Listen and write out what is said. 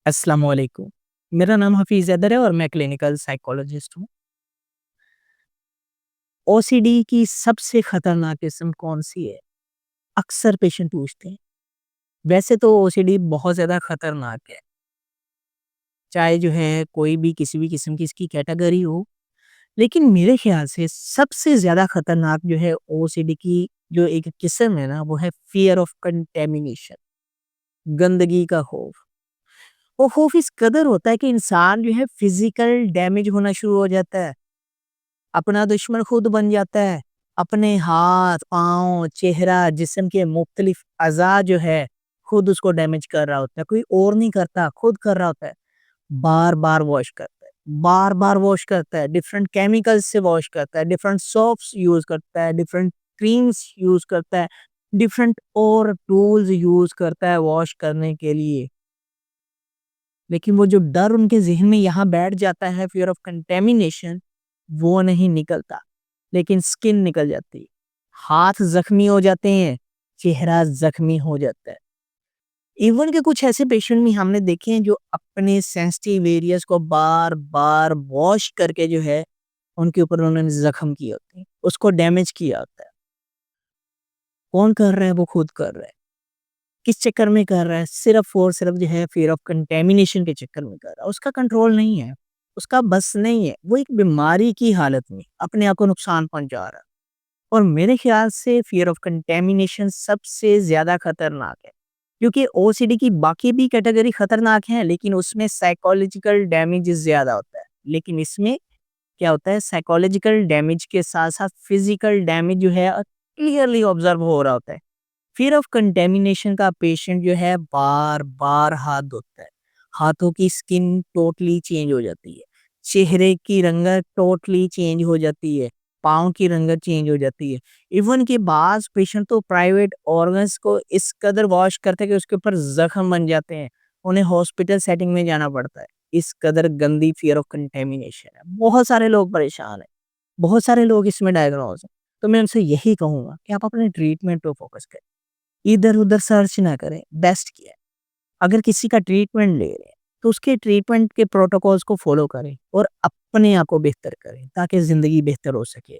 السلام علیکم۔ میرا نام حفیظ حیدر ہے اور میں کلینکل سائیکالوجسٹ ہوں۔ او سی ڈی کی سب سے خطرناک قسم کون سی ہے؟ اکثر پیشنٹ پوچھتے ہیں۔ ویسے تو او سی ڈی بہت زیادہ خطرناک ہے، چاہے جو ہے کوئی بھی کسی بھی قسم کی اس کی کیٹیگری ہو، لیکن میرے خیال سے سب سے زیادہ خطرناک جو ہے او سی ڈی کی جو ایک قسم ہے نا، وہ ہے فیئر آف کنٹیمینیشن، گندگی کا خوف۔ وہ خوف اس قدر ہوتا ہے کہ انسان جو ہے فزیکل ڈیمیج ہونا شروع ہو جاتا ہے، اپنا دشمن خود بن جاتا ہے، اپنے ہاتھ پاؤں چہرہ جسم کے مختلف اعضاء جو ہے خود اس کو ڈیمیج کر رہا ہوتا ہے، کوئی اور نہیں کرتا، خود کر رہا ہوتا ہے۔ بار بار واش کرتا ہے، بار بار واش کرتا ہے، ڈیفرنٹ کیمیکل سے واش کرتا ہے، ڈیفرنٹ سوپس یوز کرتا ہے، ڈیفرنٹ کریمز یوز کرتا ہے، ڈیفرنٹ اور ٹولز یوز کرتا ہے واش کرنے کے لیے۔ لیکن وہ جو ڈر ان کے ذہن میں یہاں بیٹھ جاتا ہے، فیئر آف کنٹیمینیشن، وہ نہیں نکلتا، لیکن سکن نکل جاتی ہے، ہاتھ زخمی ہو جاتے ہیں، چہرہ زخمی ہو جاتا ہے۔ ایون کہ کچھ ایسے پیشنٹ بھی ہم نے دیکھے ہیں جو اپنے سینسٹیو ایریاز کو بار بار واش کر کے جو ہے ان کے اوپر انہوں نے زخم کیا ہوتے ہیں، اس کو ڈیمیج کیا ہوتا ہے۔ کون کر رہا ہے؟ وہ خود کر رہا ہے۔ کس چکر میں کر رہا ہے؟ صرف اور صرف جو ہے فیئر آف کنٹیمینیشن کے چکر میں کر رہا ہے۔ اس کا کنٹرول نہیں ہے، اس کا بس نہیں ہے، وہ ایک بیماری کی حالت میں اپنے آپ کو نقصان پہنچا رہا ہے۔ اور میرے خیال سے فیئر آف کنٹیمینیشن سب سے زیادہ خطرناک ہے، کیونکہ او سی ڈی کی باقی بھی کیٹیگری خطرناک ہیں، لیکن اس میں سائیکولوجیکل ڈیمیج زیادہ ہوتا ہے۔ لیکن اس میں کیا ہوتا ہے، سائیکولوجیکل ڈیمیج کے ساتھ ساتھ فزیکل ڈیمیج جو ہے کلیئرلی آبزرو ہو رہا ہوتا ہے۔ فیئر آف کنٹیمینیشن کا پیشنٹ جو ہے بار بار ہاتھ دھوتا ہے، ہاتھوں کی سکن ٹوٹلی چینج ہو جاتی ہے، چہرے کی رنگت ٹوٹلی چینج ہو جاتی ہے، پاؤں کی رنگت چینج ہو جاتی ہے۔ ایون کہ بعض پیشنٹ تو پرائیویٹ آرگنز کو اس قدر واش کرتے ہیں کہ اس کے اوپر زخم بن جاتے ہیں، انہیں ہاسپٹل سیٹنگ میں جانا پڑتا ہے۔ اس قدر گندی فیئر آف کنٹیمینیشن ہے، بہت سارے لوگ پریشان ہیں، بہت سارے لوگ اس میں ڈائیگنوز ہیں۔ تو میں ان سے یہی کہوں گا کہ آپ اپنے ٹریٹمنٹ پہ فوکس کریں، ادھر ادھر سرچ نہ کریں۔ بیسٹ کیا ہے، اگر کسی کا ٹریٹمنٹ لے رہے ہیں تو اس کے ٹریٹمنٹ کے پروٹوکولز کو فالو کریں اور اپنے آپ کو بہتر کریں تاکہ زندگی بہتر ہو سکے۔